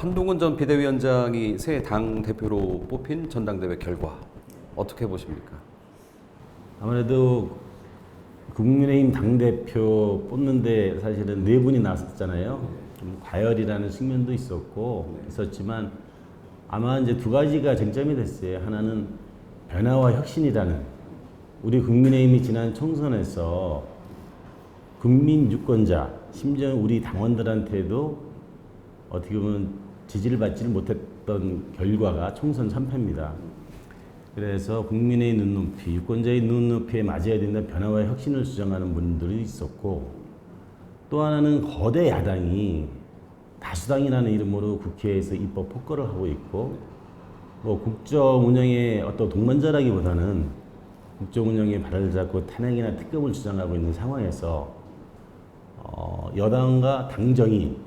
한동훈 전 비대위원장이 새 당 대표로 뽑힌 전당대회 결과 어떻게 보십니까? 아무래도 국민의힘 당대표 뽑는데 사실은 네 분이 나섰잖아요. 좀 과열이라는 측면도 있었지만 아마 이제 두 가지가 쟁점이 됐어요. 하나는 변화와 혁신이라는, 우리 국민의힘이 지난 총선에서 국민 유권자, 심지어 우리 당원들한테도 어떻게 보면 지지를 받지를 못했던 결과가 총선 3패입니다. 그래서 국민의 눈높이, 유권자의 눈높이에 맞아야 된다는 변화와 혁신을 주장하는 분들이 있었고, 또 하나는 거대 야당이 다수당이라는 이름으로 국회에서 입법 폭거를 하고 있고, 뭐 국정 운영의 어떤 동반자라기보다는 국정 운영의 발을 잡고 탄핵이나 특검을 주장하고 있는 상황에서 여당과 당정이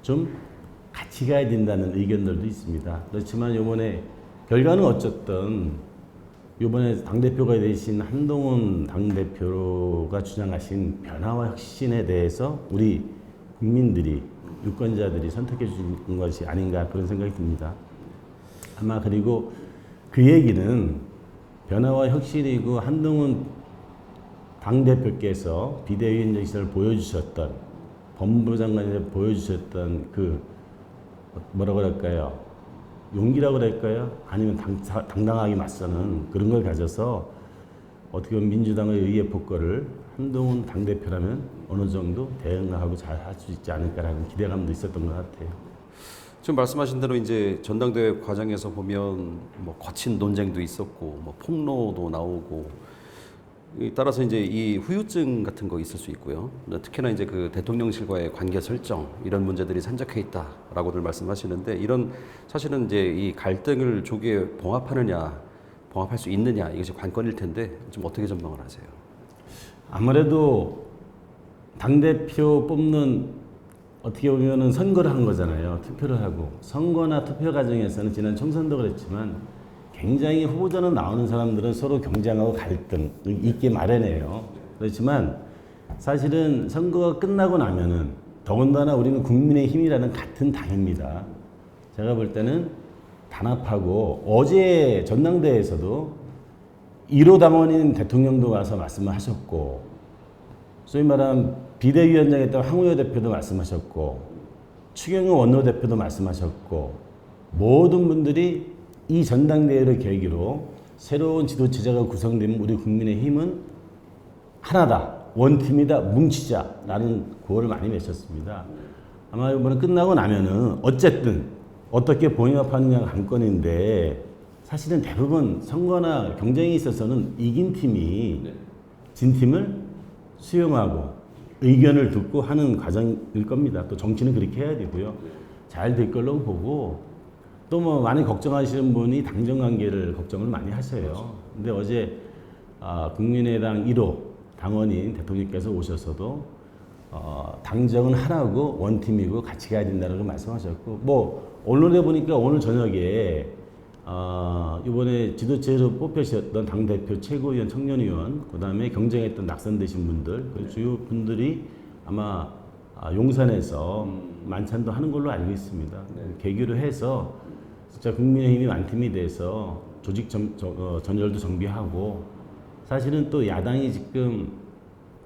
좀 같이 가야 된다는 의견들도 있습니다. 그렇지만 이번에 결과는 어쨌든 이번에 당대표가 되신 한동훈 당대표가 주장하신 변화와 혁신에 대해서 우리 국민들이, 유권자들이 선택해 준 것이 아닌가 그런 생각이 듭니다. 아마 그리고 그 얘기는 변화와 혁신이고 한동훈 당대표께서 비대위원장 시절을 보여주셨던, 법무부 장관이 보여주셨던 그 뭐라고 그럴까요? 용기라고 그럴까요? 아니면 당당하게 맞서는 그런 걸 가져서 어떻게 보면 민주당의 의회 폭거를 한동훈 당대표라면 어느 정도 대응하고 잘 할 수 있지 않을까라는 기대감도 있었던 것 같아요. 지금 말씀하신 대로 이제 전당대회 과정에서 보면 뭐 거친 논쟁도 있었고 뭐 폭로도 나오고, 따라서 이제 이 후유증 같은 거 있을 수 있고요. 특히나 이제 그 대통령실과의 관계 설정 이런 문제들이 산적해 있다라고들 말씀하시는데, 이런 사실은 이제 이 갈등을 조기에 봉합할 수 있느냐, 이것이 관건일 텐데 좀 어떻게 전망을 하세요? 아무래도 당대표 뽑는, 어떻게 보면은 선거를 한 거잖아요. 투표를 하고. 선거나 투표 과정에서는 지난 총선도 그랬지만 굉장히 후보자로 나오는 사람들은 서로 경쟁하고 갈등 있게 마련해요. 그렇지만 사실은 선거가 끝나고 나면은 더군다나 우리는 국민의힘이라는 같은 당입니다. 제가 볼 때는 단합하고, 어제 전당대회에서도 1호 당원인 대통령도 와서 말씀을 하셨고, 소위 말하는 비대위원장이었던 황우여 대표도 말씀하셨고, 추경호 원내대표도 말씀하셨고, 모든 분들이 이 전당대회를 계기로 새로운 지도체제가 구성되면 우리 국민의힘은 하나다, 원팀이다, 뭉치자라는 구호를 많이 외쳤습니다. 아마 이번에 끝나고 나면은 어쨌든 어떻게 봉합하느냐가 관건인데, 사실은 대부분 선거나 경쟁에 있어서는 이긴 팀이 진 팀을 수용하고 의견을 듣고 하는 과정일 겁니다. 또 정치는 그렇게 해야 되고요. 잘 될 걸로 보고, 또 뭐 많이 걱정하시는 분이 당정 관계를 걱정을 많이 하세요. 근데 어제 국민의당 1호 당원인 대통령께서 오셔서도 당정은 하나고 원팀이고 같이 가야 된다고 말씀하셨고, 뭐 언론에 보니까 오늘 저녁에 이번에 지도체로 뽑히셨던 당대표, 최고위원, 청년위원, 그 다음에 경쟁했던 낙선되신 분들, 그 주요 분들이 아마 용산에서 만찬도 하는 걸로 알고 있습니다. 계기로 해서 진짜 국민의힘이 완팀이 돼서 조직 전열도 정비하고, 사실은 또 야당이 지금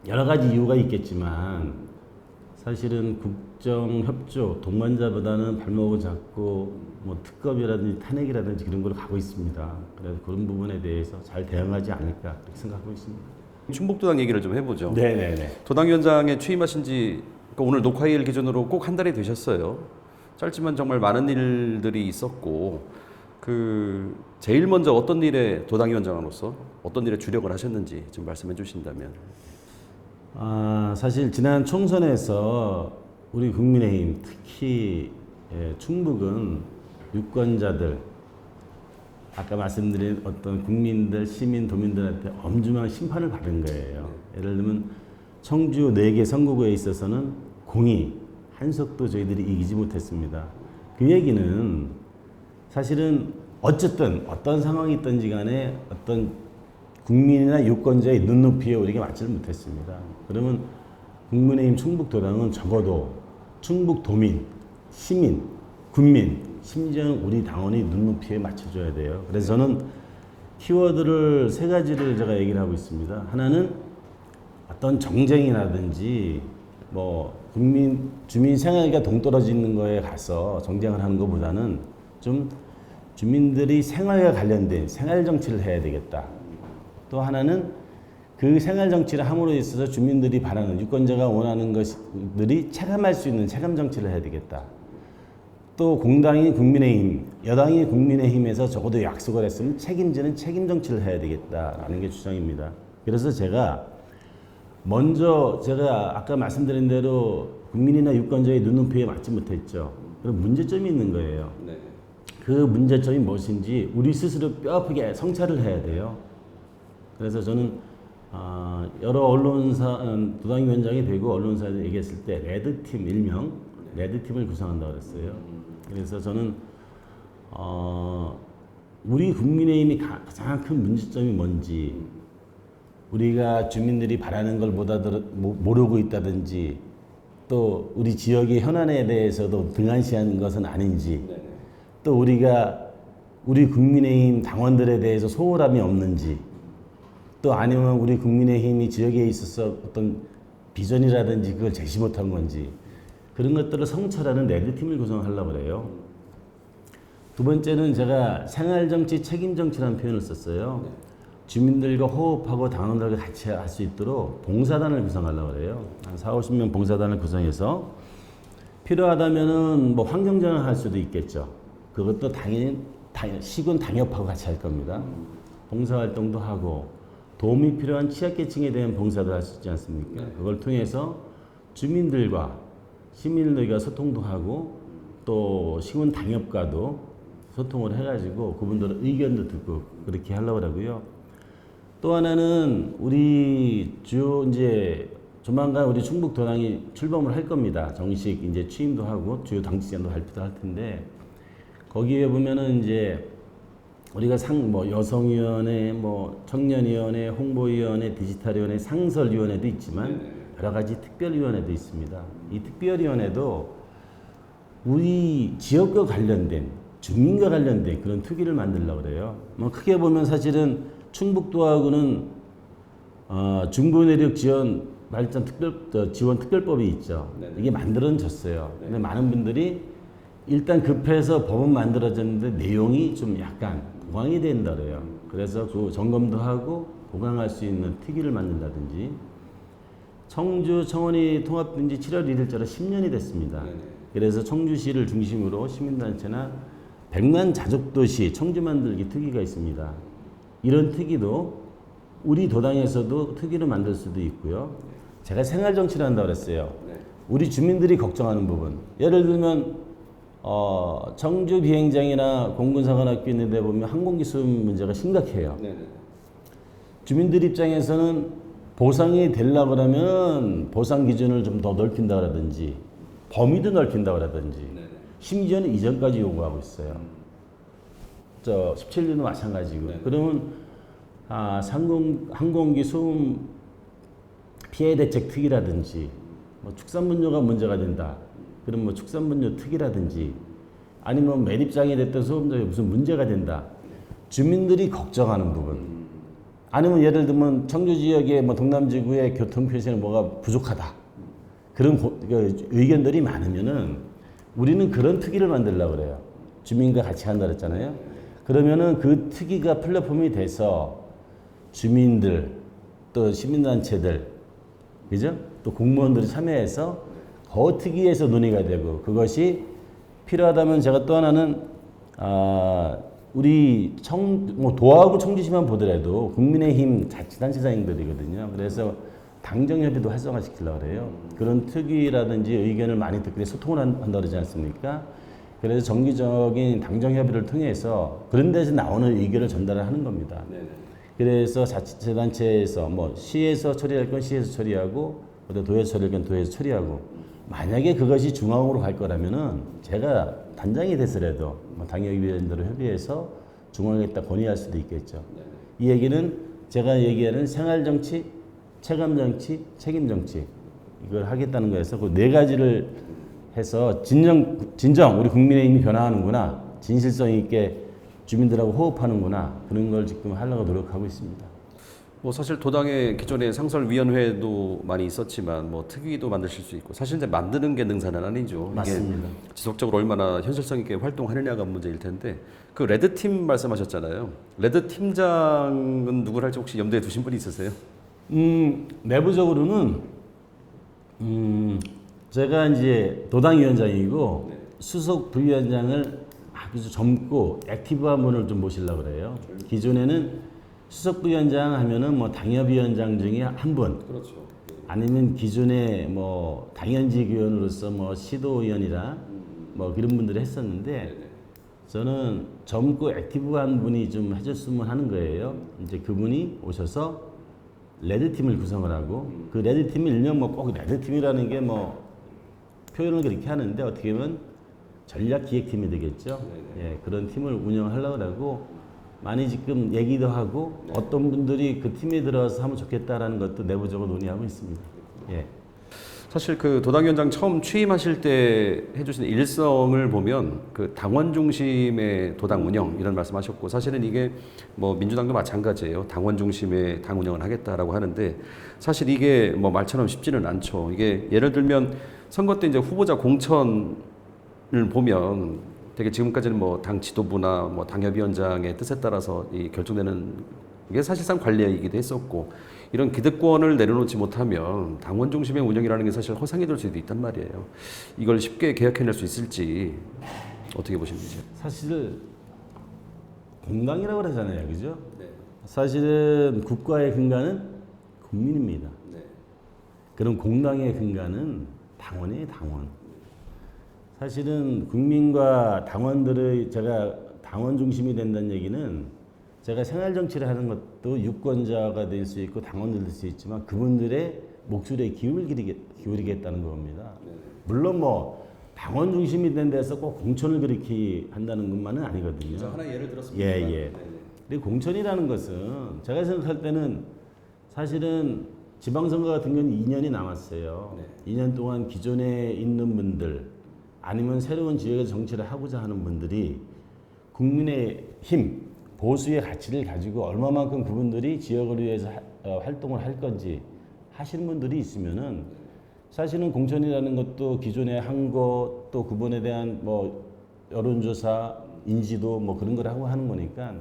여러 가지 이유가 있겠지만 사실은 국정협조 동반자보다는 발목을 잡고 뭐 특검이라든지 탄핵이라든지 그런 걸로 가고 있습니다. 그래서 그런 부분에 대해서 잘 대응하지 않을까 그렇게 생각하고 있습니다. 충북도당 얘기를 좀 해보죠. 네네네. 도당위원장에 취임하신 지 오늘 녹화일 기준으로 꼭 한 달이 되셨어요. 짧지만 정말 많은 일들이 있었고, 그 제일 먼저 어떤 일에 도당위원장으로서 어떤 일에 주력을 하셨는지 좀 말씀해 주신다면. 사실 지난 총선에서 우리 국민의힘, 특히 충북은 유권자들, 아까 말씀드린 어떤 국민들, 시민, 도민들한테 엄중한 심판을 받은 거예요. 예를 들면 청주 4개 선거구에 있어서는 공이 한석도 저희들이 이기지 못했습니다. 그 얘기는 사실은 어쨌든 어떤 상황이 있든지 간에 어떤 국민이나 유권자의 눈높이에 우리가 맞지를 못했습니다. 그러면 국민의힘 충북도당은 적어도 충북도민, 시민, 국민, 심지어 우리 당원이 눈높이에 맞춰줘야 돼요. 그래서 저는 키워드를 세 가지를 제가 얘기를 하고 있습니다. 하나는 어떤 정쟁이라든지 뭐 국민 주민 생활과 동떨어지는 거에 가서 정쟁을 하는 것보다는 좀 주민들이 생활과 관련된 생활 정치를 해야 되겠다. 또 하나는 그 생활 정치를 함으로 있어서 주민들이 바라는 유권자가 원하는 것들이 체감할 수 있는 체감 정치를 해야 되겠다. 또 공당이 국민의힘, 여당이 국민의힘에서 적어도 약속을 했으면 책임지는 책임 정치를 해야 되겠다라는 게 주장입니다. 그래서 제가 먼저 제가 아까 말씀드린 대로 국민이나 유권자의 눈높이에 맞지 못했죠. 그럼 문제점이 있는 거예요. 네. 그 문제점이 무엇인지 우리 스스로 뼈아프게 성찰을 해야 돼요. 그래서 저는 여러 언론사 도당위원장이 되고 언론사에 얘기했을 때 레드팀 일명 레드팀을 구성한다고 그랬어요. 그래서 저는 우리 국민의힘이 가장 큰 문제점이 뭔지 우리가 주민들이 바라는 걸 모르고 있다든지 또 우리 지역의 현안에 대해서도 등한시하는 것은 아닌지 또 우리가 우리 국민의힘 당원들에 대해서 소홀함이 없는지 또 아니면 우리 국민의힘이 지역에 있어서 어떤 비전이라든지 그걸 제시 못한 건지 그런 것들을 성찰하는 레드팀을 구성하려고 그래요. 두 번째는 제가 생활정치, 책임정치라는 표현을 썼어요. 주민들과 호흡하고 당원들과 같이 할 수 있도록 봉사단을 구성하려고 그래요. 한 40-50명 봉사단을 구성해서 필요하다면은 뭐 환경정을 할 수도 있겠죠. 그것도 당연히 시군 당협하고 같이 할 겁니다. 봉사활동도 하고 도움이 필요한 취약계층에 대한 봉사도 할 수 있지 않습니까? 그걸 통해서 주민들과 시민들과 소통도 하고 또 시군 당협과도 소통을 해가지고 그분들의 의견도 듣고 그렇게 하려고 하고요. 또 하나는 우리 주요 이제 조만간 우리 충북 도당이 출범을 할 겁니다. 정식 이제 취임도 하고 주요 당직자도 발표도 할 텐데 거기에 보면은 이제 우리가 뭐 여성위원회, 뭐 청년위원회, 홍보위원회, 디지털위원회, 상설위원회도 있지만 여러 가지 특별위원회도 있습니다. 이 특별위원회도 우리 지역과 관련된 주민과 관련된 그런 특위를 만들려고 그래요. 뭐 크게 보면 사실은 충북도하고는 중부내륙 지원 발전 지원 특별법이 있죠. 네네. 이게 만들어졌어요. 네. 근데 많은 분들이 일단 급해서 법은 만들어졌는데 내용이 좀 약간 보강이 된다 그래요. 그래서 그 점검도 하고 보강할 수 있는 특위를 만든다든지 청주 청원이 통합된 지 7월 1일자로 10년이 됐습니다. 네네. 그래서 청주시를 중심으로 시민단체나 백만 자족도시 청주 만들기 특위가 있습니다. 이런 특위도 우리 도당에서도 특위를 만들 수도 있고요. 제가 생활정치를 한다고 그랬어요. 네. 우리 주민들이 걱정하는 부분. 예를 들면 청주 비행장이나 공군사관학교 있는 데 보면 항공기 수음 문제가 심각해요. 네네. 주민들 입장에서는 보상이 되려고 그러면 보상 기준을 좀 더 넓힌다 그러든지 범위도 넓힌다 그러든지 네네. 심지어는 이전까지 요구하고 있어요. 저 17년도 마찬가지고. 네네. 그러면 항공기 소음 피해 대책 특위라든지 뭐 축산분뇨가 문제가 된다. 그럼 뭐 축산분뇨 특위라든지 아니면 매립장이 됐던 소음장에 무슨 문제가 된다. 주민들이 걱정하는 부분. 아니면 예를 들면 청주 지역의 뭐 동남지구의 교통 표시는 뭐가 부족하다. 그런 의견들이 많으면은 우리는 그런 특위를 만들려고 그래요. 주민과 같이 한다 그랬잖아요. 그러면은 그 특위가 플랫폼이 돼서 주민들 또 시민단체들 그죠? 또 공무원들이 참여해서 그 특위에서 논의가 되고 그것이 필요하다면 제가 또 하나는 우리 뭐 도하고 청주시만 보더라도 국민의힘 자치단체장들이거든요. 그래서 당정협의도 활성화시키려고 그래요. 그런 특위라든지 의견을 많이 듣고 소통을 한다 그러지 않습니까? 그래서 정기적인 당정협의를 통해서 그런 데서 나오는 의견을 전달을 하는 겁니다. 네네. 그래서 자치단체에서 뭐 시에서 처리할 건 시에서 처리하고 도에서 처리할 건 도에서 처리하고 만약에 그것이 중앙으로 갈 거라면은 제가 단장이 됐으라도 뭐 당협위원들을 협의해서 중앙에다 건의할 수도 있겠죠. 네네. 이 얘기는 제가 얘기하는 생활정치, 체감정치, 책임정치 이걸 하겠다는 거여서 그 네 가지를 해서 진정 우리 국민의힘이 변화하는구나, 진실성 있게 주민들하고 호흡하는구나, 그런 걸 지금 하려고 노력하고 있습니다. 뭐 사실 도당의 기존의 상설위원회도 많이 있었지만 뭐 특위도 만드실 수 있고 사실 이제 만드는 게 능사는 아니죠. 맞습니다. 이게 지속적으로 얼마나 현실성 있게 활동하느냐가 문제일 텐데 그 레드팀 말씀하셨잖아요. 레드 팀장은 누구를 할지 혹시 염두에 두신 분이 있으세요? 내부적으로는 제가 이제 도당위원장이고 수석 부위원장을 아주 젊고 액티브한 분을 좀 모시려고 그래요. 기존에는 수석 부위원장 하면은 뭐 당협위원장 중에 한 분, 그렇죠. 아니면 기존에 뭐 당연직 의원으로서 뭐 시도의원이라 뭐 그런 분들이 했었는데, 저는 젊고 액티브한 분이 좀 해줬으면 하는 거예요. 이제 그분이 오셔서 레드팀을 구성을 하고, 그 레드팀이 일명 뭐 꼭 레드팀이라는 게 뭐 표현을 그렇게 하는데 어떻게 보면 전략기획팀이 되겠죠. 예, 그런 팀을 운영하려고 하고 많이 지금 얘기도 하고 어떤 분들이 그 팀에 들어와서 하면 좋겠다라는 것도 내부적으로 논의하고 있습니다. 예. 사실 그 도당위원장 처음 취임하실 때 해주신 일성을 보면 그 당원 중심의 도당 운영 이런 말씀하셨고, 사실은 이게 뭐 민주당도 마찬가지예요. 당원 중심의 당 운영을 하겠다라고 하는데 사실 이게 뭐 말처럼 쉽지는 않죠. 이게 예를 들면 선거 때 이제 후보자 공천을 보면 되게 지금까지는 뭐 당 지도부나 뭐 당협위원장의 뜻에 따라서 이 결정되는 이게 사실상 관리이기도 했었고, 이런 기득권을 내려놓지 못하면 당원 중심의 운영이라는 게 사실 허상이 될 수도 있단 말이에요. 이걸 쉽게 개혁해낼 수 있을지 어떻게 보시는지요? 사실 공당이라고 그러잖아요, 그죠? 네. 사실은 국가의 근간은 국민입니다. 네. 그런 공당의 근간은 당원이에요, 당원. 사실은 국민과 당원들의, 제가 당원 중심이 된다는 얘기는 제가 생활 정치를 하는 것도 유권자가 될 수 있고 당원들 될 수 있지만 그분들의 목소리에 기울이겠다는 겁니다. 물론 뭐 당원 중심이 된 데서 꼭 공천을 그렇게 한다는 것만은 아니거든요. 하나 예를 들었습니다. 예. 그리고 공천이라는 것은 제가 생각할 때는 사실은 지방선거 같은 경우는 2년이 남았어요. 2년 동안 기존에 있는 분들 아니면 새로운 지역에서 정치를 하고자 하는 분들이 국민의 힘, 보수의 가치를 가지고 얼마만큼 그분들이 지역을 위해서 활동을 할 건지 하시는 분들이 있으면은 사실은 공천이라는 것도 기존에 한 거 또 그분에 대한 뭐 여론조사, 인지도 뭐 그런 걸 하고 하는 거니까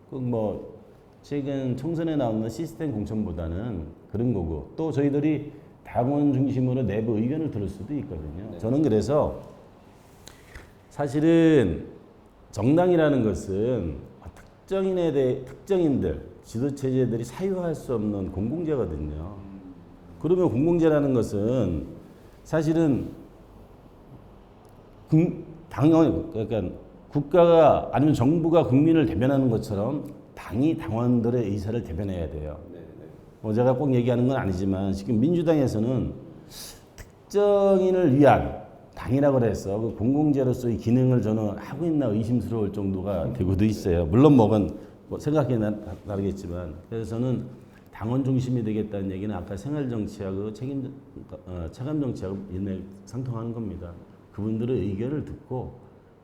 그 뭐 최근 총선에 나오는 시스템 공천보다는 그런 거고, 또 저희들이 당원 중심으로 내부 의견을 들을 수도 있거든요. 저는 그래서 사실은 정당이라는 것은 특정인들, 지도체제들이 사유할 수 없는 공공재거든요. 그러면 공공재라는 것은 사실은 그러니까 국가가 아니면 정부가 국민을 대변하는 것처럼 당이 당원들의 의사를 대변해야 돼요. 뭐 제가 꼭 얘기하는 건 아니지만 지금 민주당에서는 특정인을 위한 당이라고 해서 그 공공재로서의 기능을 저는 하고 있나 의심스러울 정도가 되고도 있어요. 물론 뭐 생각이 다르겠지만, 그래서 저는 당원 중심이 되겠다는 얘기는 아까 생활 정치하고 체감 정치하고 일맥상통하는 겁니다. 그분들의 의견을 듣고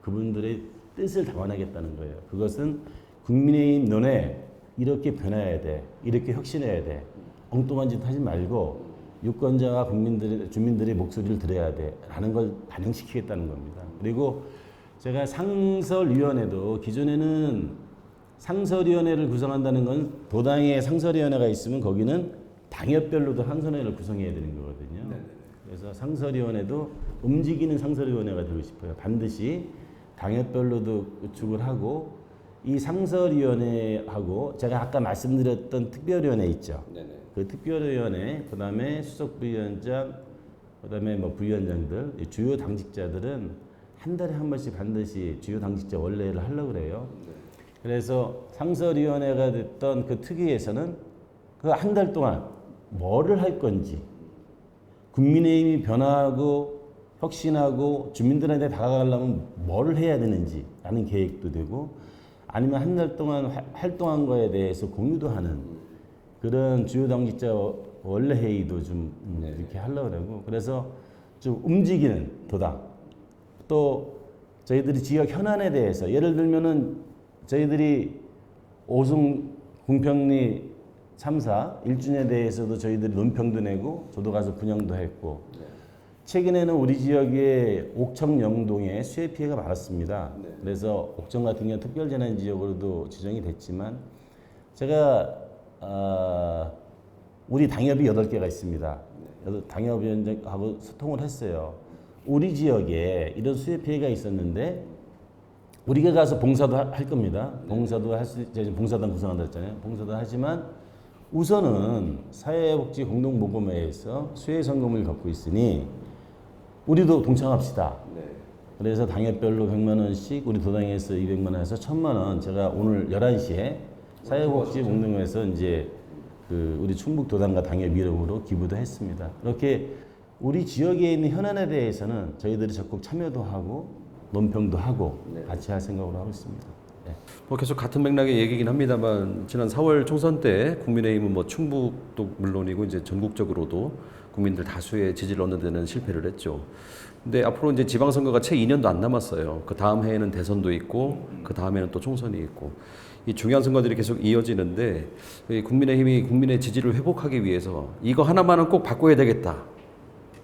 그분들의 뜻을 담아내겠다는 거예요. 그것은 국민의힘 눈에 이렇게 변해야 돼, 이렇게 혁신해야 돼, 엉뚱한 짓 하지 말고 유권자와 주민들의 목소리를 들어야 돼라는 걸 반영시키겠다는 겁니다. 그리고 제가 상설위원회도 기존에는 상설위원회를 구성한다는 건 도당에 상설위원회가 있으면 거기는 당협별로도 상설위원회를 구성해야 되는 거거든요. 그래서 상설위원회도 움직이는 상설위원회가 되고 싶어요. 반드시 당협별로도 구축을 하고, 이 상설위원회하고 제가 아까 말씀드렸던 특별위원회 있죠. 그 특별위원회, 그 다음에 수석부위원장, 그 다음에 뭐 부위원장들, 주요 당직자들은 한 달에 한 번씩 반드시 주요 당직자 원래를 하려고 그래요. 그래서 상설위원회가 됐던 그 특위에서는 그 한 달 동안 뭐를 할 건지, 국민의힘이 변화하고 혁신하고 주민들한테 다가가려면 뭐를 해야 되는지 라는 계획도 되고, 아니면 한 달 동안 활동한 거에 대해서 공유도 하는 그런 주요 당직자 원래 회의도 좀 이렇게 하려고 그러고, 그래서 좀 움직이는 도당, 또 저희들이 지역 현안에 대해서 예를 들면은 저희들이 오송 궁평리 참사 1주년에 대해서도 저희들이 논평도 내고 저도 가서 분양도 했고 최근에는 우리 지역에 옥천 영동에 수해 피해가 많았습니다. 그래서 옥천 같은 경우는 특별재난지역으로도 지정이 됐지만 제가 우리 당협이 8개가 있습니다. 당협위원장하고 소통을 했어요. 우리 지역에 이런 수해 피해가 있었는데 우리가 가서 봉사도 할 겁니다. 봉사도 할 수, 제가 지금 봉사단 구성한다 했잖아요. 봉사도 하지만 우선은 사회복지 공동모금회에서 수해 성금을 갖고 있으니 우리도 동참합시다. 그래서 당협별로 100만 원씩 우리 도당에서 200만 원에서 1000만 원 제가 오늘 11시에 사회복지 공동회에서 이제 그 우리 충북 도당과 당협 이름으로 기부도 했습니다. 이렇게 우리 지역에 있는 현안에 대해서는 저희들이 적극 참여도 하고 논평도 하고 같이 할 생각으로 하고 있습니다. 네. 뭐 계속 같은 맥락의 얘기긴 합니다만 지난 4월 총선 때 국민의힘은 뭐 충북도 물론이고 이제 전국적으로도 국민들 다수의 지지를 얻는 데는 실패를 했죠. 근데 앞으로 이제 지방선거가 채 2년도 안 남았어요. 그 다음 해에는 대선도 있고 그 다음에는 또 총선이 있고 이 중요한 선거들이 계속 이어지는데 이 국민의힘이 국민의 지지를 회복하기 위해서 이거 하나만은 꼭 바꿔야 되겠다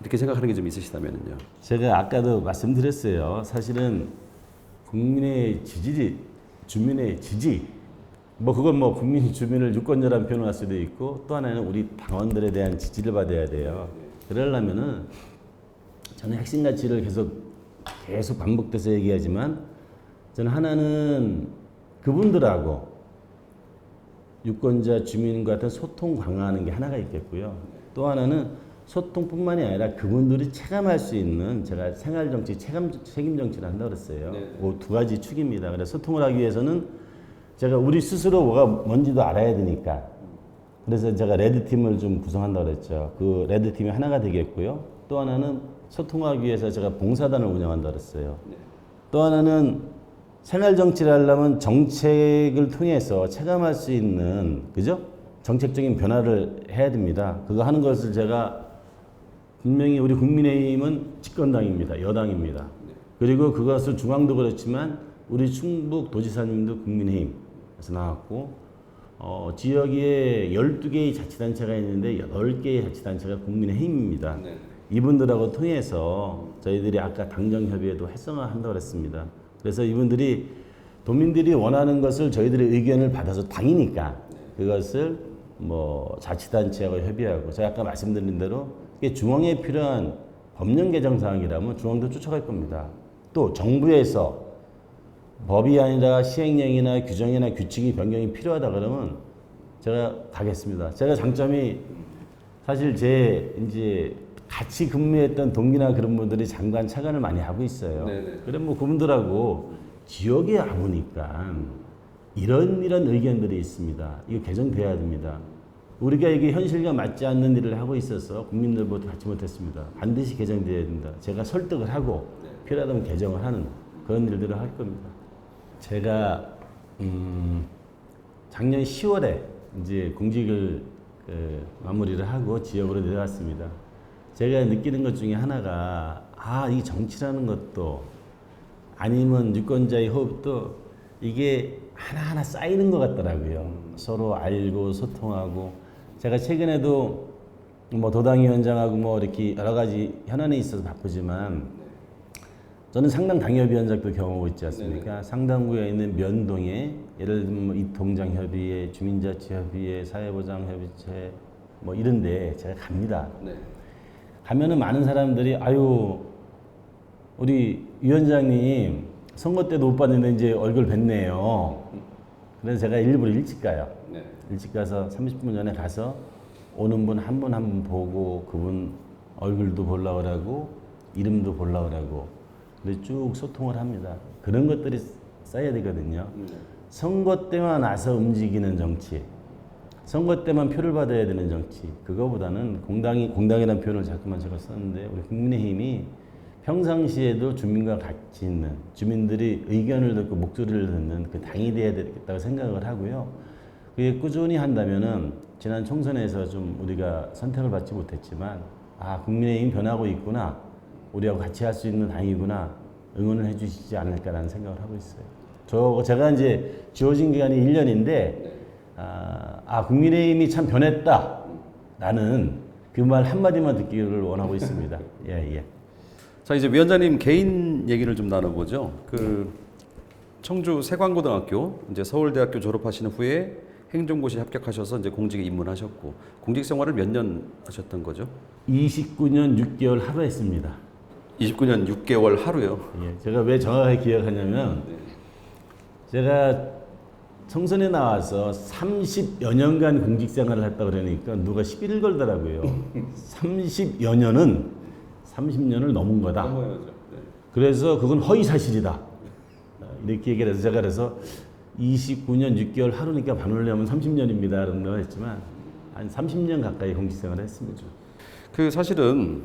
이렇게 생각하는 게 좀 있으시다면요. 제가 아까도 말씀드렸어요. 사실은 국민의 지지, 주민의 지지, 뭐 그건 뭐 국민 주민을 유권자라는 표현을 할 수도 있고 또 하나는 우리 당원들에 대한 지지를 받아야 돼요. 그러려면은 저는 핵심 가치를 계속 반복돼서 얘기하지만 저는 하나는 그분들하고 유권자 주민과 같은 소통 강화하는 게 하나가 있겠고요. 또 하나는 소통뿐만이 아니라 그분들이 체감할 수 있는 제가 생활정치, 책임 정치를 한다고 그랬어요. 그 두 가지 축입니다. 그래서 소통을 하기 위해서는 제가 우리 스스로 뭐가 뭔지도 알아야 되니까 그래서 제가 레드팀을 좀 구성한다고 그랬죠. 그 레드팀이 하나가 되겠고요. 또 하나는 소통하기 위해서 제가 봉사단을 운영한다고 그랬어요. 또 하나는 생활정치를 하려면 정책을 통해서 체감할 수 있는 그죠? 정책적인 변화를 해야 됩니다. 그거 하는 것을 제가 분명히 우리 국민의힘은 집권당입니다. 여당입니다. 그리고 그것을 중앙도 그렇지만 우리 충북 도지사님도 국민의힘에서 나왔고 지역에 12개의 자치단체가 있는데 8개의 자치단체가 국민의힘입니다. 이분들하고 통해서 저희들이 아까 당정협의회도 활성화한다고 그랬습니다. 그래서 이분들이 도민들이 원하는 것을 저희들의 의견을 받아서 당이니까 그것을 뭐 자치단체하고 협의하고 제가 아까 말씀드린 대로 이게 중앙에 필요한 법령 개정 사항이라면 중앙도 쫓아갈 겁니다. 또 정부에서 법이 아니라 시행령이나 규정이나 규칙이 변경이 필요하다 그러면 제가 가겠습니다. 제가 장점이 사실 제 이제 같이 근무했던 동기나 그런 분들이 장관 차관을 많이 하고 있어요. 그럼 뭐 그분들하고 지역에 와보니까 이런 의견들이 있습니다. 이거 개정돼야 됩니다. 우리가 이게 현실과 맞지 않는 일을 하고 있어서 국민들보다 받지 못했습니다. 반드시 개정돼야 된다. 제가 설득을 하고 필요하다면 개정을 하는 그런 일들을 할 겁니다. 제가 작년 10월에 이제 공직을 마무리를 하고 지역으로 내려왔습니다. 제가 느끼는 것 중에 하나가 이 정치라는 것도 아니면 유권자의 호흡도 이게 하나하나 쌓이는 것 같더라고요. 서로 알고 소통하고 제가 최근에도 뭐 도당위원장하고 뭐 이렇게 여러 가지 현안에 있어서 바쁘지만 저는 상당 당협위원장도 경험하고 있지 않습니까? 상당구에 있는 면동에 예를 들면 뭐 이통장협의회, 주민자치협의회, 사회보장협의체 뭐 이런데 제가 갑니다. 가면은 많은 사람들이 우리 위원장님 선거 때도 못 봤는데 이제 얼굴 뵀네요. 그래서 제가 일부러 일찍 가요. 일찍 가서 30분 전에 가서 오는 분 한 분 한 분 보고 그분 얼굴도 보려고 그러고 이름도 보려고 그러고 그래서 쭉 소통을 합니다. 그런 것들이 쌓여야 되거든요. 선거 때만 와서 움직이는 정치, 선거 때만 표를 받아야 되는 정치, 그거보다는 공당이라는 표현을 자꾸만 제가 썼는데 우리 국민의힘이 평상시에도 주민과 같이 있는 주민들이 의견을 듣고 목소리를 듣는 그 당이 돼야 되겠다고 생각을 하고요. 그게 꾸준히 한다면은 지난 총선에서 좀 우리가 선택을 받지 못했지만 국민의힘 변하고 있구나, 우리하고 같이 할 수 있는 당이구나 응원을 해주시지 않을까라는 생각을 하고 있어요. 제가 이제 지어진 기간이 1년인데 국민의힘이 참 변했다라는 그 말 한마디만 듣기를 원하고 있습니다. 예. 자, 이제 위원장님 개인 얘기를 좀 나눠보죠. 그 청주 세관고등학교, 이제 서울대학교 졸업하신 후에 행정고시 합격하셔서 이제 공직에 입문하셨고, 공직 생활을 몇 년 하셨던 거죠? 29년 6개월 하루 했습니다. 29년 6개월 하루요. 예, 제가 왜 정확하게 기억하냐면 제가 총선에 나와서 30여 년간 공직 생활을 했다 그러니까 누가 시비를 걸더라고요. 30여 년은 30년을 넘은 거다. 그래서 그건 허위 사실이다. 이렇게 얘기를 해서 제가 그래서 29년 6개월 하루니까 반올려면 30년입니다. 라는 걸 했지만 한 30년 가까이 공직 생활을 했습니다. 그 사실은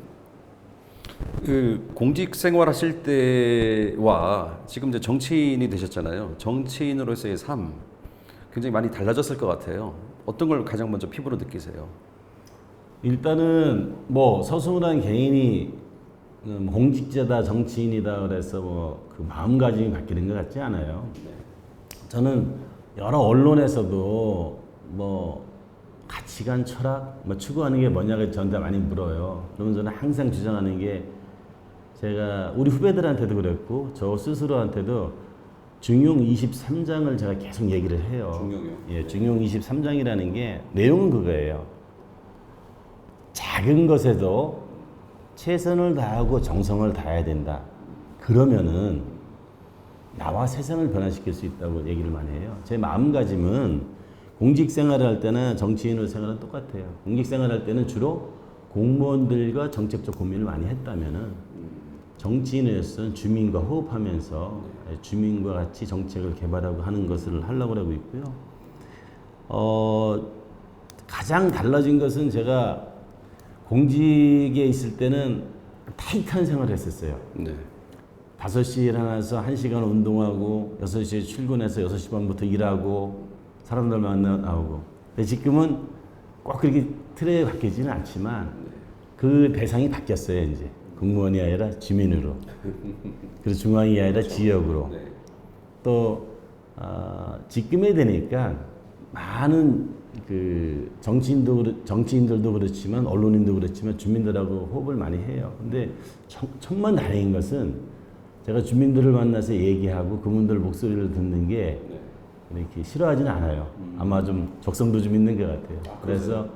그 공직 생활하실 때와 지금 이제 정치인이 되셨잖아요. 정치인으로서의 삶 굉장히 많이 달라졌을 것 같아요. 어떤 걸 가장 먼저 피부로 느끼세요? 일단은 뭐 서승우라는 개인이 공직자다 정치인이다 그래서 뭐 그 마음가짐이 바뀌는 것 같지 않아요. 저는 여러 언론에서도 뭐 가치관, 철학 뭐 추구하는 게 뭐냐고 저한테 많이 물어요. 그러면 저는 항상 주장하는 게 제가 우리 후배들한테도 그랬고 저 스스로한테도 중용 23장을 제가 계속 얘기를 해요. 중용이요? 예, 중용 23장이라는 게 내용은 그거예요. 작은 것에도 최선을 다하고 정성을 다해야 된다. 그러면은 나와 세상을 변화시킬 수 있다고 얘기를 많이 해요. 제 마음가짐은 공직 생활을 할 때나 정치인으로 생활은 똑같아요. 공직 생활할 때는 주로 공무원들과 정책적 고민을 많이 했다면은 정치인으로서는 주민과 호흡하면서 주민과 같이 정책을 개발하고 하는 것을 하려고 하고 있고요. 가장 달라진 것은 제가 공직에 있을 때는 타이트한 생활을 했었어요. 네. 5시에 일어나서 1시간 운동하고 6시에 출근해서 6시 반부터 일하고 사람들 만나 나오고. 근데 지금은 꼭 그렇게 틀에 바뀌지는 않지만 그 대상이 바뀌었어요. 이제 공무원이 아니라 주민으로, 그리고 중앙이 아니라 지역으로. 또 지금에 되니까 많은 그 정치인들도 그렇지만 언론인도 그렇지만 주민들하고 호흡을 많이 해요. 근데 천만 다행인 것은 제가 주민들을 만나서 얘기하고 그분들 목소리를 듣는 게 이렇게 싫어하지는 않아요. 아마 좀 적성도 좀 있는 것 같아요. 그래서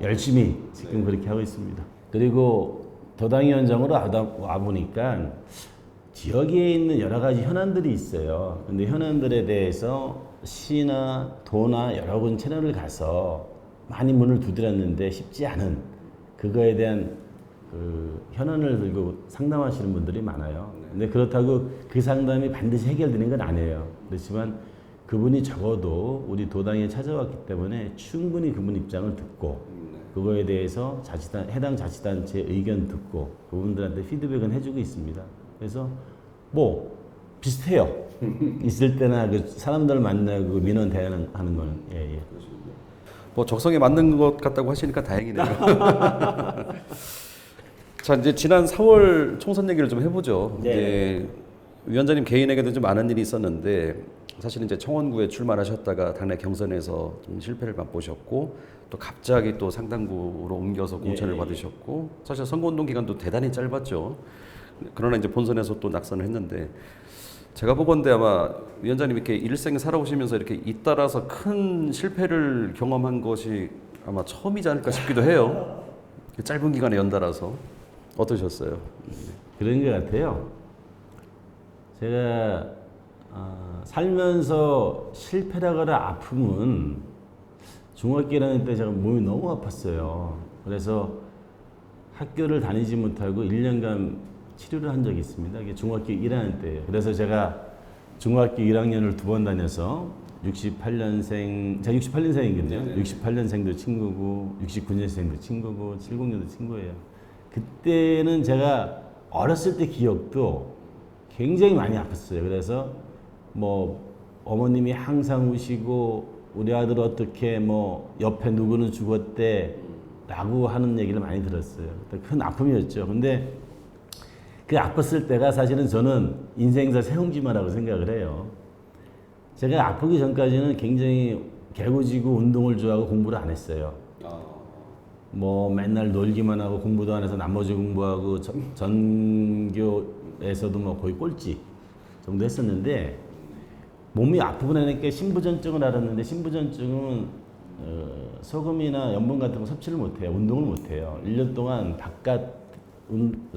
열심히 지금 그렇게 하고 있습니다. 그리고 도당위원장으로 와보니까 지역에 있는 여러 가지 현안들이 있어요. 근데 현안들에 대해서 시나 도나 여러 군 채널을 가서 많이 문을 두드렸는데 쉽지 않은 그거에 대한 그 현안을 들고 상담하시는 분들이 많아요. 근데 그렇다고 그 상담이 반드시 해결되는 건 아니에요. 그렇지만 그분이 적어도 우리 도당에 찾아왔기 때문에 충분히 그분 입장을 듣고 그거에 대해서 해당 자치단체 의견 듣고 그분들한테 피드백은 해주고 있습니다. 그래서 뭐 비슷해요. 있을 때나 그 사람들 만나고 민원 대응하는 거는 예. 뭐 적성에 맞는 것 같다고 하시니까 다행이네요. 자, 이제 지난 4월 총선 얘기를 좀 해보죠. 네. 이제 위원장님 개인에게도 좀 많은 일이 있었는데 사실 이제 청원구에 출마하셨다가 당내 경선에서 좀 실패를 맛보셨고 또 갑자기 또 상당구로 옮겨서 공천을 받으셨고 사실 선거운동 기간도 대단히 짧았죠. 그러나 이제 본선에서 또 낙선을 했는데 제가 보건대 아마 위원장님 이렇게 일생 살아오시면서 이렇게 잇따라서 큰 실패를 경험한 것이 아마 처음이지 않을까 싶기도 해요. 짧은 기간에 연달아서 어떠셨어요? 그런 것 같아요. 제가 살면서 실패라거나 아픔은 중학교 1학년 때 제가 몸이 너무 아팠어요. 그래서 학교를 다니지 못하고 1년간 치료를 한 적이 있습니다. 이게 중학교 1학년 때예요. 그래서 제가 중학교 1학년을 2번 다녀서 68년생, 제가 68년생이거든요. 68년생도 친구고 69년생도 친구고 70년도 친구예요. 그때는 제가 어렸을 때 기억도 굉장히 많이 아팠어요. 그래서 뭐 어머님이 항상 우시고 우리 아들 어떻게 뭐 옆에 누구는 죽었대 라고 하는 얘기를 많이 들었어요. 큰 아픔이었죠. 근데 그 아팠을 때가 사실은 저는 인생에서 세웅지마라고 생각을 해요. 제가 아프기 전까지는 굉장히 개구지고 운동을 좋아하고 공부를 안 했어요. 뭐 맨날 놀기만 하고 공부도 안 해서 나머지 공부하고 전교에서도 뭐 거의 꼴찌 정도 했었는데 몸이 아프고 나니까 신부전증을 알았는데 신부전증은 소금이나 염분 같은 거 섭취를 못해요. 운동을 못해요. 1년 동안 바깥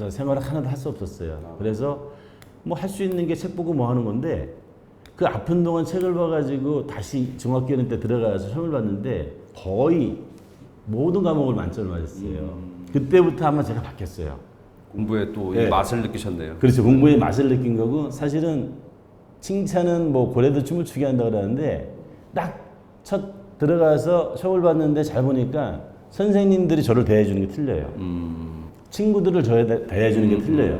생활을 하나도 할 수 없었어요. 그래서 뭐 할 수 있는 게 책 보고 뭐 하는 건데 그 아픈 동안 책을 봐가지고 다시 중학교 때 들어가서 시험을 봤는데 거의 모든 과목을 만점을 맞았어요. 그때부터 아마 제가 바뀌었어요. 공부에 또 이 네. 맛을 느끼셨네요. 그렇죠. 공부의 맛을 느낀 거고 사실은 칭찬은 뭐 고래도 춤을 추게 한다 그러는데 딱 첫 들어가서 시험을 봤는데 잘 보니까 선생님들이 저를 대해주는 게 틀려요. 친구들을 저에 대해주는 게 틀려요.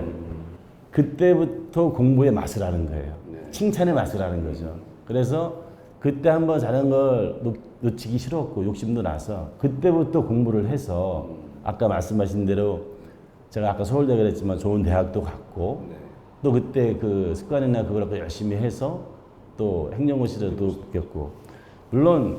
그때부터 공부의 맛을 아는 거예요. 칭찬의 맛을 아는 거죠. 그래서 그때 한번 잘한 걸 놓치기 싫었고 욕심도 나서 그때부터 공부를 해서 아까 말씀하신 대로 제가 아까 서울대 그랬지만 좋은 대학도 갔고 또 그때 그 습관이나 그걸 갖고 열심히 해서 또 행정고시에도 붙였고 물론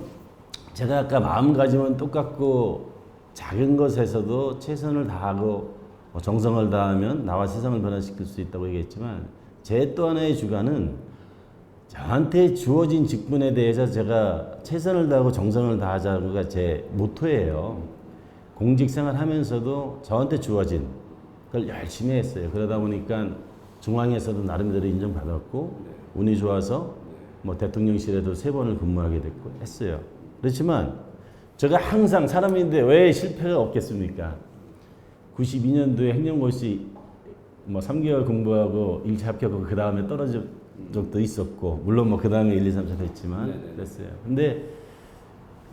제가 아까 마음가짐은 똑같고 작은 것에서도 최선을 다하고 정성을 다하면 나와 세상을 변화시킬 수 있다고 얘기했지만 제 또 하나의 주관은 저한테 주어진 직분에 대해서 제가 최선을 다하고 정성을 다하자가 제 모토예요. 공직생활 하면서도 저한테 주어진 그걸 열심히 했어요. 그러다 보니까 중앙에서도 나름대로 인정받았고 운이 좋아서 뭐 대통령실에도 3번을 근무하게 됐고 했어요. 그렇지만 제가 항상 사람인데 왜 실패가 없겠습니까? 92년도에 행정고시 뭐 3개월 공부하고 1차 합격하고 그 다음에 떨어진 적도 있었고 물론 뭐 그 다음에 1, 2, 3차 됐지만 그랬어요. 근데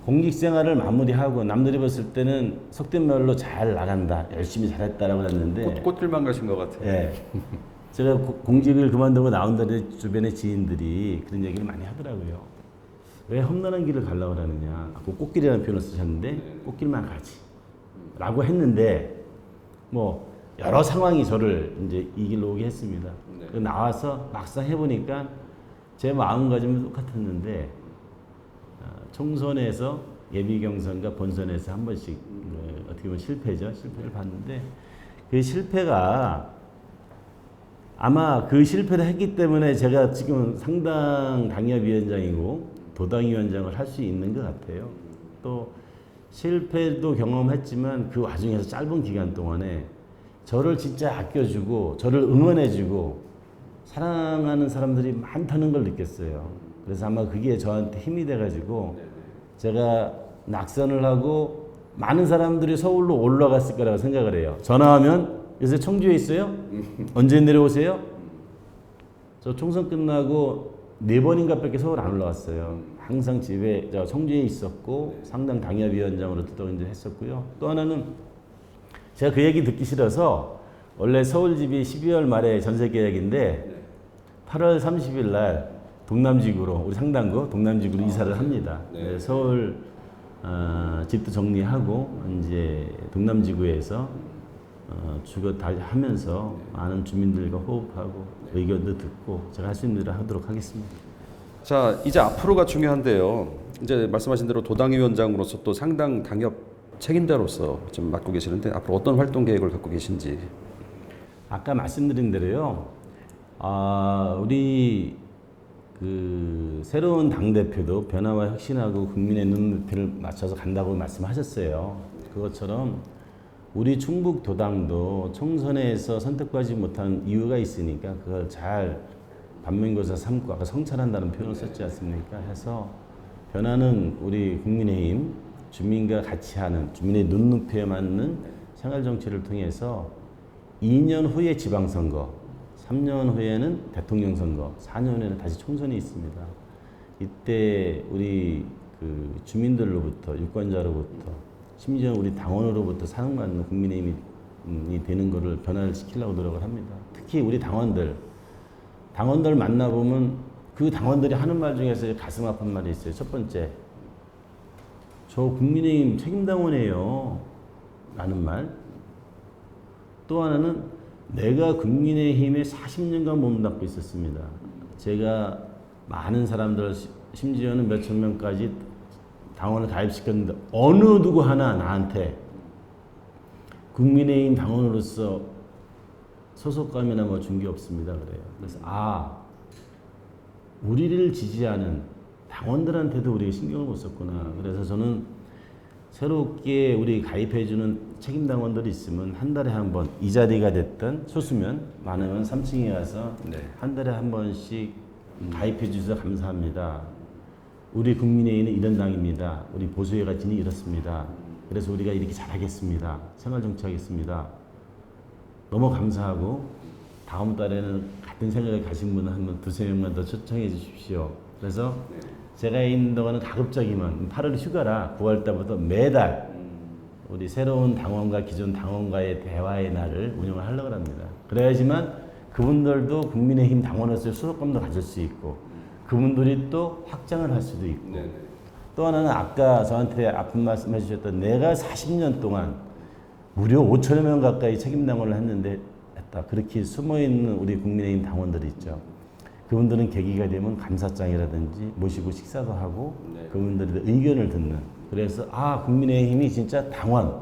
공직생활을 마무리하고 남들이 봤을 때는 속된 말로 잘 나간다, 열심히 잘했다라고 했는데 꽃길만 가신 것 같아요. 예. 제가 공직을 그만두고 나온다는 주변의 지인들이 그런 얘기를 많이 하더라고요. 왜 험난한 길을 가려고 하느냐. 꽃길이라는 표현을 쓰셨는데 꽃길만 가지. 라고 했는데 뭐 여러 상황이 저를 이제 이 길로 오게 했습니다. 나와서 막상 해보니까 제 마음가짐은 똑같았는데 총선에서 예비경선과 본선에서 한 번씩 어떻게 보면 실패죠. 실패를 봤는데 그 실패가 아마 그 실패를 했기 때문에 제가 지금 상당 당협위원장이고 도당위원장을 할 수 있는 것 같아요. 또 실패도 경험했지만 그 와중에서 짧은 기간 동안에 저를 진짜 아껴주고 저를 응원해주고 사랑하는 사람들이 많다는 걸 느꼈어요. 그래서 아마 그게 저한테 힘이 돼가지고 제가 낙선을 하고 많은 사람들이 서울로 올라갔을 거라고 생각을 해요. 전화하면 요새 청주에 있어요? 언제 내려오세요? 저 총선 끝나고 4번인가 밖에 서울 안 올라갔어요. 항상 집에 저 청주에 있었고 상당 당협위원장으로도 또 이제 했었고요. 또 하나는 제가 그 얘기 듣기 싫어서 원래 서울 집이 12월 말에 전세 계약인데 8월 30일 날 동남지구로 우리 상당구 동남지구로 이사를 합니다. 네, 서울 집도 정리하고 이제 동남지구에서 주거 다 하면서 많은 주민들과 호흡하고 의견도 듣고 제가 할 수 있는 일을 하도록 하겠습니다. 자, 이제 앞으로가 중요한데요. 이제 말씀하신 대로 도당위원장으로서 또 상당 당협 책임자로서 좀 맡고 계시는데 앞으로 어떤 활동 계획을 갖고 계신지. 아까 말씀드린 대로요. 우리 그 새로운 당 대표도 변화와 혁신하고 국민의 눈높이를 맞춰서 간다고 말씀하셨어요. 그것처럼 우리 충북 도당도 총선에서 선택받지 못한 이유가 있으니까 그걸 잘 반면교사 삼고 아까 성찰한다는 표현을 썼지 않습니까? 해서 변화는 우리 국민의힘 주민과 같이 하는 주민의 눈높이에 맞는 생활 정치를 통해서 2년 후에 지방선거, 3년 후에는 대통령 선거, 4년 후에는 다시 총선이 있습니다. 이때 우리 그 주민들로부터 유권자로부터 심지어 우리 당원으로부터 사랑받는 국민의힘이 되는 것을 변화를 시키려고 노력을 합니다. 특히 우리 당원들 만나보면 그 당원들이 하는 말 중에서 가슴 아픈 말이 있어요. 첫 번째, 저 국민의힘 책임당원이에요 라는 말. 또 하나는 내가 국민의힘에 40년간 몸담고 있었습니다. 제가 많은 사람들 심지어는 몇천 명까지 당원을 가입시켰는데 어느 누구 하나 나한테 국민의힘 당원으로서 소속감이나 뭐 준 게 없습니다. 그래요. 그래서 우리를 지지하는 당원들한테도 우리가 신경을 못 썼구나. 그래서 저는 새롭게 우리 가입해주는 책임당원들이 있으면 한 달에 한 번, 이 자리가 됐든 소수면 많으면 3층에 가서 네. 한 달에 한 번씩 가입해 주셔서 감사합니다. 우리 국민의힘은 이런 당입니다. 우리 보수의 가치는 이렇습니다. 그래서 우리가 이렇게 잘하겠습니다. 생활정치하겠습니다. 너무 감사하고 다음 달에는 같은 생각을 가신 분 한 분, 두세 명만 더 초청해 주십시오. 그래서 제가 있는 동안은 가급적이면 8월 휴가라 9월 달부터 매달 우리 새로운 당원과 기존 당원과의 대화의 날을 운영을 하려고 합니다. 그래야지만 그분들도 국민의힘 당원으로서의 소속감도 가질 수 있고 그분들이 또 확장을 할 수도 있고 네. 또 하나는 아까 저한테 아픈 말씀 해주셨던 내가 40년 동안 무려 5천여 명 가까이 책임당원을 했는데 했다. 그렇게 숨어있는 우리 국민의힘 당원들이 있죠. 그분들은 계기가 되면 감사장이라든지 모시고 식사도 하고 네. 그분들의 의견을 듣는 그래서 국민의힘이 진짜 당원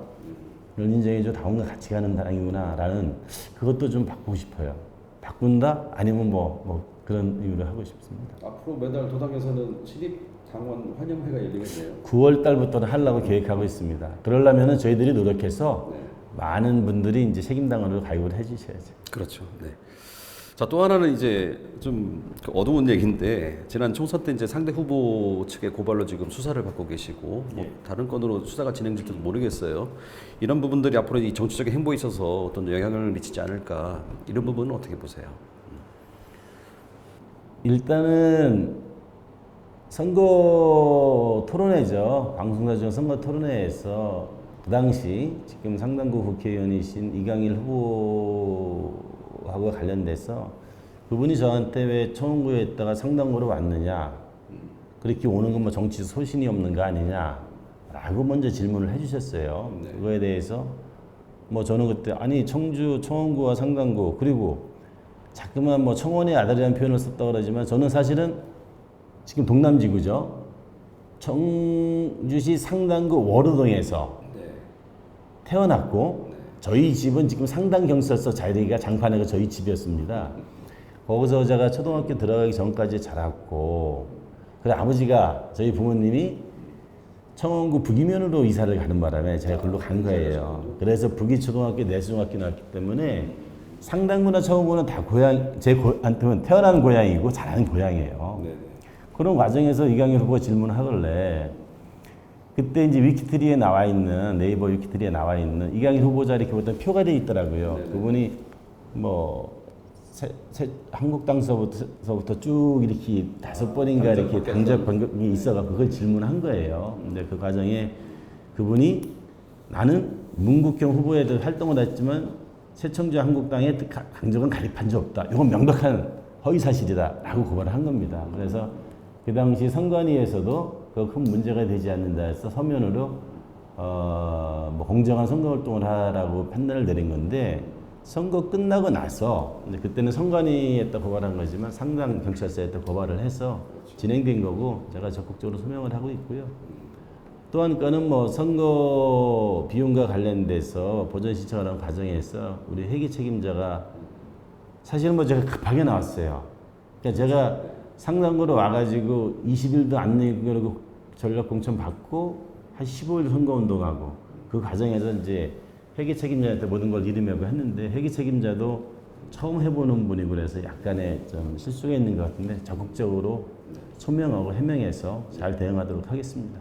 인정해줘 당원과 같이 가는 당이구나 라는 그것도 좀 바꾸고 싶어요. 바꾼다? 아니면 뭐 그런 의미로 하고 싶습니다. 앞으로 매달 도당에서는 신입 당원 환영회가 열리겠네요. 9월 달부터는 하려고 계획하고 있습니다. 그러려면 저희들이 노력해서 네. 많은 분들이 이제 책임당원으로 가입을 해주셔야죠. 그렇죠. 네. 자, 또 하나는 이제 좀 어두운 얘기인데 지난 총선 때 이제 상대 후보 측의 고발로 지금 수사를 받고 계시고 뭐 다른 건으로 수사가 진행될지도 모르겠어요. 이런 부분들이 앞으로 이 정치적인 행보에 있어서 어떤 영향을 미치지 않을까 이런 부분은 어떻게 보세요? 일단은 선거 토론회죠. 방송사 중 선거 토론회에서 그 당시 지금 상당구 국회의원이신 이강일 후보하고 관련돼서 그분이 저한테 왜 청원구에 있다가 상당구로 왔느냐 그렇게 오는 건 뭐 정치 소신이 없는 거 아니냐 라고 먼저 질문을 해주셨어요. 네. 그거에 대해서 뭐 저는 그때 아니 청주 청원구와 상당구 그리고 자꾸만 뭐 청원의 아들이라는 표현을 썼다고 그러지만 저는 사실은 지금 동남지구죠. 청주시 상당구 월호동에서 태어났고 저희 집은 지금 상당경찰서 자리가 장판에가 저희 집이었습니다. 거기서 제가 초등학교 들어가기 전까지 자랐고 그래 아버지가 저희 부모님이 청원구 북이면으로 이사를 가는 바람에 제가 글로 간 거예요. 그래서 북이초등학교 내수중학교 나왔기 때문에 상당구나 청원구는 다 제한테는 태어난 고향이고 자라는 고향이에요. 그런 과정에서 이강일 후보가 질문을 하길래 그때 이제 위키트리에 나와 있는 네이버 위키트리에 나와 있는 이강일 후보자 이렇게 보통 표가 돼 있더라고요. 그분이 뭐 한국당서부터 쭉 이렇게 5번인가 이렇게 당적 변경이 있어가 그걸 질문한 거예요. 근데 그 과정에 그분이 나는 문국형 후보에 대해 활동을 했지만 새청주 한국당에 강적은 가입한 적 없다. 이건 명백한 허위 사실이다라고 고발을 한 겁니다. 그래서 그 당시 선관위에서도 그 큰 문제가 되지 않는다 해서 서면으로 뭐 공정한 선거 활동을 하라고 판단을 내린 건데 선거 끝나고 나서 근데 그때는 선관위에다 고발한 거지만 상당 경찰서에다 고발을 해서 진행된 거고 제가 적극적으로 소명을 하고 있고요. 또 한 건은 뭐 선거 비용과 관련돼서 보전 신청하는 과정에서 우리 회계 책임자가 사실은 뭐 제가 급하게 나왔어요. 그러니까 제가 상당구로 와가지고 20일도 안 내고 전략 공천 받고 한 15일 선거 운동하고 그 과정에서 이제 회계 책임자한테 모든 걸 이름하고 했는데 회계 책임자도 처음 해보는 분이고 그래서 약간의 좀 실수가 있는 것 같은데 적극적으로 소명하고 해명해서 잘 대응하도록 하겠습니다.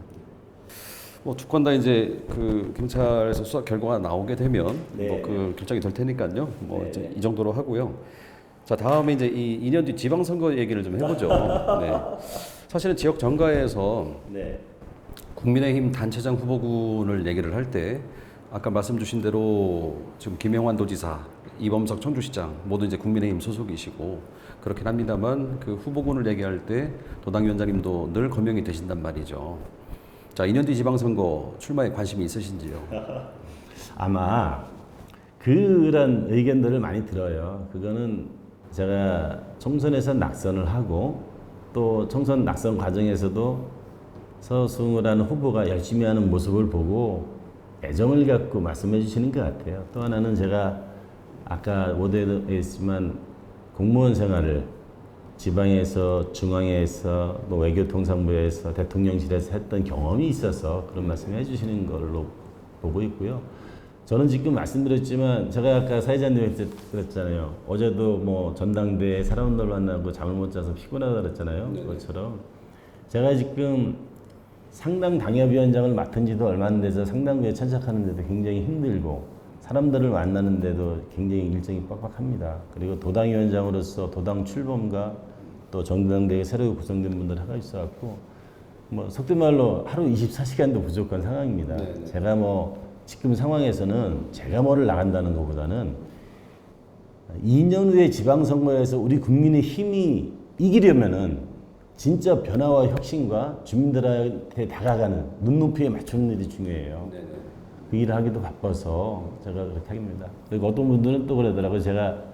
뭐 두 건 다 이제 그 경찰에서 수사 결과가 나오게 되면 네. 뭐 그 결정이 될 테니까요. 뭐 네. 이제 이 정도로 하고요. 자 다음에 이제 이 2년 뒤 지방선거 얘기를 좀 해보죠. 네. 사실은 지역 정가에서 네. 국민의힘 단체장 후보군을 얘기를 할 때 아까 말씀 주신 대로 지금 김영환 도지사, 이범석 청주시장 모두 이제 국민의힘 소속이시고 그렇긴 합니다만 그 후보군을 얘기할 때 도당위원장님도 늘 거명이 되신단 말이죠. 자 2년 뒤 지방선거 출마에 관심이 있으신지요? 아마 그런 의견들을 많이 들어요. 그거는 제가 총선에서 낙선을 하고 또 총선 낙선 과정에서도 서승우라는 후보가 열심히 하는 모습을 보고 애정을 갖고 말씀해 주시는 것 같아요. 또 하나는 제가 아까 모두에 있지만 공무원 생활을 지방에서 중앙에서 또 외교통상부에서 대통령실에서 했던 경험이 있어서 그런 말씀을 해주시는 걸로 보고 있고요. 저는 지금 말씀드렸지만 제가 아까 사회자님한테 그랬잖아요. 어제도 뭐 전당대회 사람들 만나고 잠을 못 자서 피곤하다 그랬잖아요. 그것처럼 제가 지금 상당 당협위원장을 맡은 지도 얼마 안 돼서 상당부에 참석하는데도 굉장히 힘들고 사람들을 만나는데도 굉장히 일정이 빡빡합니다. 그리고 도당위원장으로서 도당 출범과 또 전당대회 새로 구성된 분들 하고 있어갖고 뭐 속된 말로 하루 24시간도 부족한 상황입니다. 네네. 제가 뭐 지금 상황에서는 제가 뭐를 나간다는 것보다는 2년 후에 지방선거에서 우리 국민의 힘이 이기려면은 진짜 변화와 혁신과 주민들한테 다가가는 눈높이에 맞추는 일이 중요해요. 네네. 그 일을 하기도 바빠서 제가 그렇게 합니다. 그리고 어떤 분들은 또 그러더라고요. 제가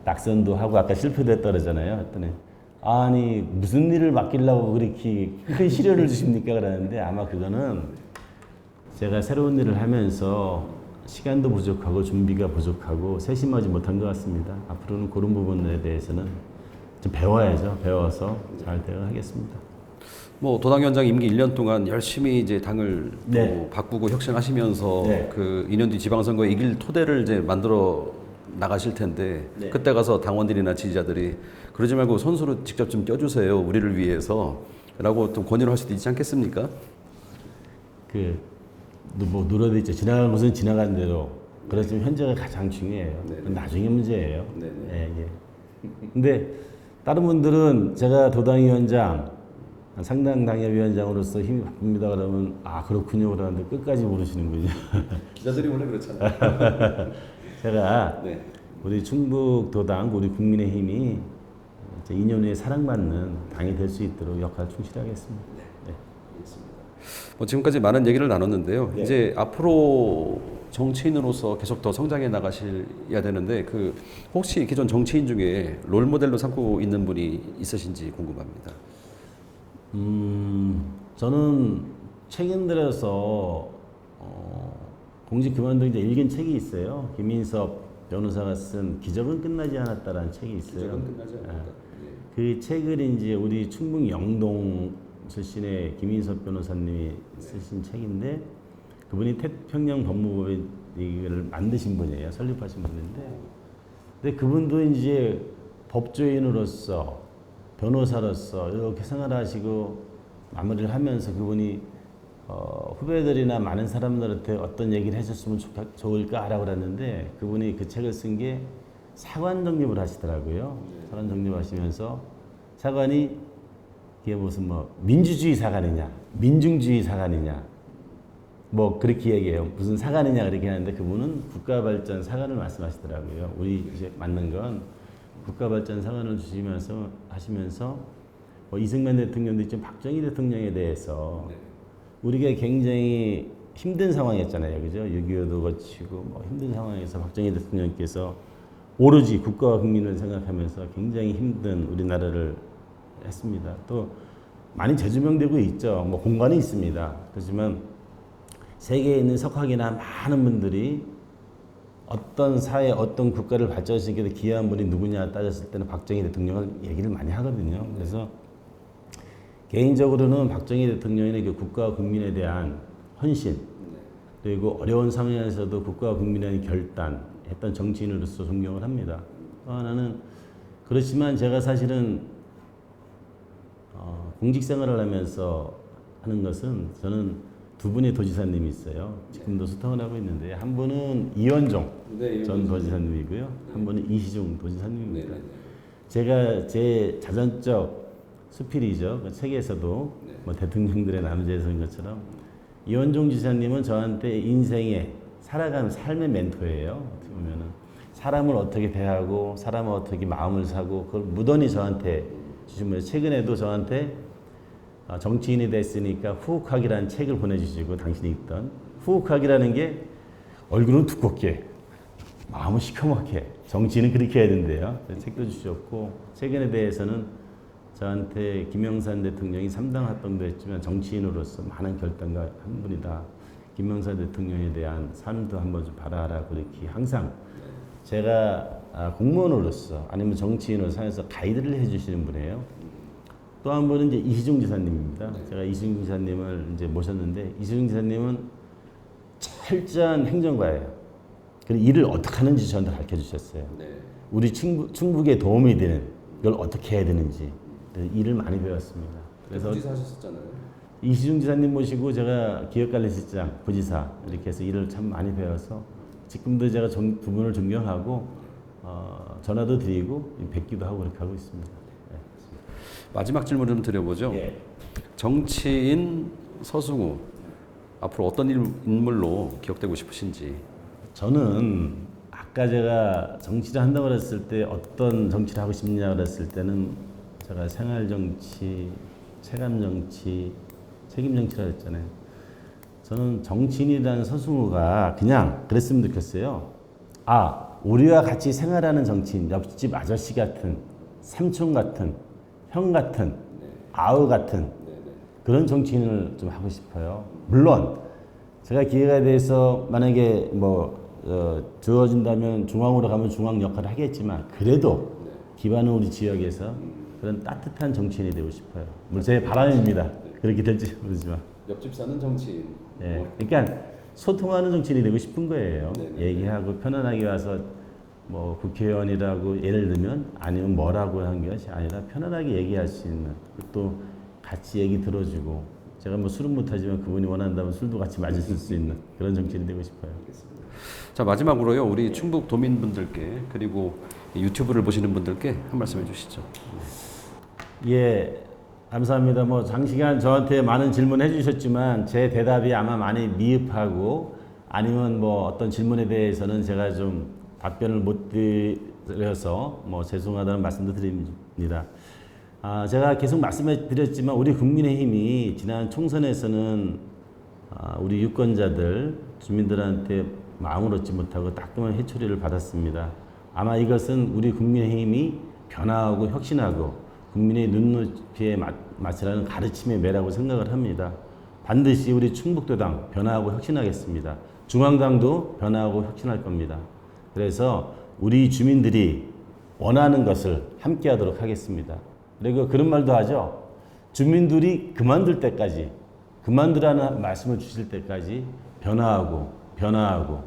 낙선도 하고 아까 실패도 했다 그러잖아요. 했더니 아니 무슨 일을 맡기려고 그렇게 큰 시련을 주십니까? 그러는데 아마 그거는 제가 새로운 일을 하면서 시간도 부족하고 준비가 부족하고 세심하지 못한 것 같습니다. 앞으로는 그런 부분에 대해서는 좀 배워야죠. 배워서 잘 대응하겠습니다. 뭐 도당위원장 임기 1년 동안 열심히 이제 당을 네. 또 바꾸고 혁신하시면서 네. 그 2년 뒤 지방선거에 이길 토대를 이제 만들어 나가실 텐데 네. 그때 가서 당원들이나 지지자들이 그러지 말고 선수로 직접 좀 껴주세요 우리를 위해서라고 좀 권유를 할 수도 있지 않겠습니까? 뭐 누러도 있죠. 지나간 것은 지나간 대로. 그렇지만 현재가 가장 중요해요. 네네. 나중에 문제예요. 네네. 예, 예. 근데 다른 분들은 제가 도당위원장, 상당 당협위원장으로서 힘이 바쁩니다. 그러면 아 그렇군요. 그러는데 끝까지 모르시는군요. 기자들이 원래 그렇잖아요. 제가 네. 우리 충북 도당, 우리 국민의힘이 이제 2년 후에 사랑받는 당이 될 수 있도록 역할 충실하겠습니다. 네. 알겠습니다. 뭐 지금까지 많은 얘기를 나눴는데요. 네. 이제 앞으로 정치인으로서 계속 더 성장해 나가셔야 되는데 그 혹시 기존 정치인 중에 롤 모델로 삼고 있는 분이 있으신지 궁금합니다. 저는 최근 들어서 공직 그만두기 이제 읽은 책이 있어요. 김인섭 변호사가 쓴 기적은 끝나지 않았다라는 책이 있어요. 끝나지 않았다. 네. 그 책을 이제 우리 충북 영동 출신의 김인섭 변호사님이 쓰신 책인데 그분이 태평양 법무법에 이걸 만드신 분이에요. 설립하신 분인데 근데 그분도 이제 법조인으로서 변호사로서 이렇게 생활하시고 마무리를 하면서 그분이 후배들이나 많은 사람들한테 어떤 얘기를 해줬으면 좋을까라고 그랬는데 그분이 그 책을 쓴 게 사관 정립을 하시더라고요. 사관 정립하시면서 사관이 이게 무슨 뭐 민주주의 사관이냐, 민중주의 사관이냐, 뭐 그렇게 얘기해요. 무슨 사관이냐 그렇게 하는데 그분은 국가발전 사관을 말씀하시더라고요. 우리 이제 맞는 건 국가발전 사관을 주시면서 하시면서 뭐 이승만 대통령도 있지만 박정희 대통령에 대해서 우리가 굉장히 힘든 상황이었잖아요. 그죠? 6.25도 거치고 뭐 힘든 상황에서 박정희 대통령께서 오로지 국가와 국민을 생각하면서 굉장히 힘든 우리나라를 했습니다. 또 많이 재조명되고 있죠. 뭐 공간이 있습니다. 그렇지만 세계에 있는 석학이나 많은 분들이 어떤 사회, 어떤 국가를 발전시키는 데 기여한 분이 누구냐 따졌을 때는 박정희 대통령을 얘기를 많이 하거든요. 그래서 개인적으로는 박정희 대통령의 그 국가와 국민에 대한 헌신, 그리고 어려운 상황에서도 국가와 국민의 결단, 했던 정치인으로서 존경을 합니다. 또 하나는 그렇지만 제가 사실은 공직생활을 하면서 하는 것은 저는 두 분의 도지사님이 있어요. 지금도 수탁을 하고 있는데 한 분은 이원종 전 도지사님이고요. 한 분은 이시중 도지사님입니다. 제가 제 자전적 수필이죠. 그 책에서도 뭐 대통령들의 나누재서인 것처럼 이원종 지사님은 저한테 인생의 살아가는 삶의 멘토예요. 어떻게 보면은 사람을 어떻게 대하고 사람을 어떻게 마음을 사고 그걸 무던히 저한테 주시면서 최근에도 저한테 정치인이 됐으니까 후욱하기라는 책을 보내주시고 당신이 읽던 후욱하기라는 게 얼굴은 두껍게 마음은 시커멓게 정치는 그렇게 해야 된대요. 책도 주셨고 최근에 대해서는 저한테 김영삼 대통령이 3당 합병도 했지만 정치인으로서 많은 결단가 한 분이다. 김영삼 대통령에 대한 삶도 한번 좀 봐라라고 그렇게 항상 제가 공무원으로서 아니면 정치인으로서 하면서 가이드를 해주시는 분이에요. 또 한 분은 이제 이시중 지사님입니다. 제가 이시중 지사님을 이제 모셨는데 이시중 지사님은 철저한 행정가예요. 그리고 일을 어떻게 하는지 저한테 가르쳐 주셨어요. 우리 충북에 도움이 되는 걸 어떻게 해야 되는지 그래서 일을 많이 배웠습니다. 그래서 부지사 하셨었잖아요. 이시중 지사님 모시고 제가 기업관리실장, 부지사 이렇게 해서 일을 참 많이 배워서 지금도 제가 두 분을 존경하고 전화도 드리고 뵙기도 하고 그렇게 하고 있습니다. 네. 마지막 질문 좀 드려보죠. 예. 정치인 서승우 앞으로 어떤 인물로 기억되고 싶으신지. 저는 아까 제가 정치를 한다고 그랬을 때 어떤 정치를 하고 싶냐 그랬을 때는 제가 생활정치, 체감정치, 책임정치라 했잖아요. 저는 정치인이라는 서승우가 그냥 그랬으면 좋겠어요. 우리와 같이 생활하는 정치인, 옆집 아저씨 같은, 삼촌 같은, 형 같은, 아우 같은 그런 정치인을 좀 하고 싶어요. 물론 제가 기회가 돼서 만약에 주어진다면 중앙으로 가면 중앙 역할을 하겠지만 그래도 기반은 우리 지역에서 그런 따뜻한 정치인이 되고 싶어요. 물론 제 바람입니다. 그렇게 될지 모르지만. 옆집 사는 정치인. 예, 그러니까 소통하는 정치인이 되고 싶은 거예요. 얘기하고 편안하게 와서 국회의원이라고 예를 들면 아니면 뭐라고 하는 것이 아니라 편안하게 얘기할 수 있는 또 같이 얘기 들어주고 제가 술은 못하지만 그분이 원한다면 술도 같이 마실 수 있는 그런 정치인이 되고 싶어요. 자 마지막으로요 우리 충북 도민분들께 그리고 유튜브를 보시는 분들께 한 말씀 해주시죠. 예, 감사합니다. 장시간 저한테 많은 질문 해주셨지만 제 대답이 아마 많이 미흡하고 아니면 어떤 질문에 대해서는 제가 좀 답변을 못 드려서 죄송하다는 말씀도 드립니다. 제가 계속 말씀해 드렸지만 우리 국민의힘이 지난 총선에서는 우리 유권자들, 주민들한테 마음을 얻지 못하고 따끔한 해초리를 받았습니다. 아마 이것은 우리 국민의힘이 변화하고 혁신하고 국민의 눈높이에 맞추라는 가르침의 매라고 생각을 합니다. 반드시 우리 충북도당 변화하고 혁신하겠습니다. 중앙당도 변화하고 혁신할 겁니다. 그래서 우리 주민들이 원하는 것을 함께 하도록 하겠습니다. 그리고 그런 말도 하죠. 주민들이 그만둘 때까지, 그만두라는 말씀을 주실 때까지 변화하고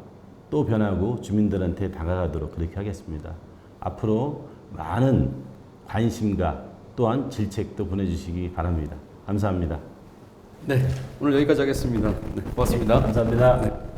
또 변하고 주민들한테 다가가도록 그렇게 하겠습니다. 앞으로 많은 관심과 또한 질책도 보내주시기 바랍니다. 감사합니다. 네, 오늘 여기까지 하겠습니다. 네, 고맙습니다. 감사합니다.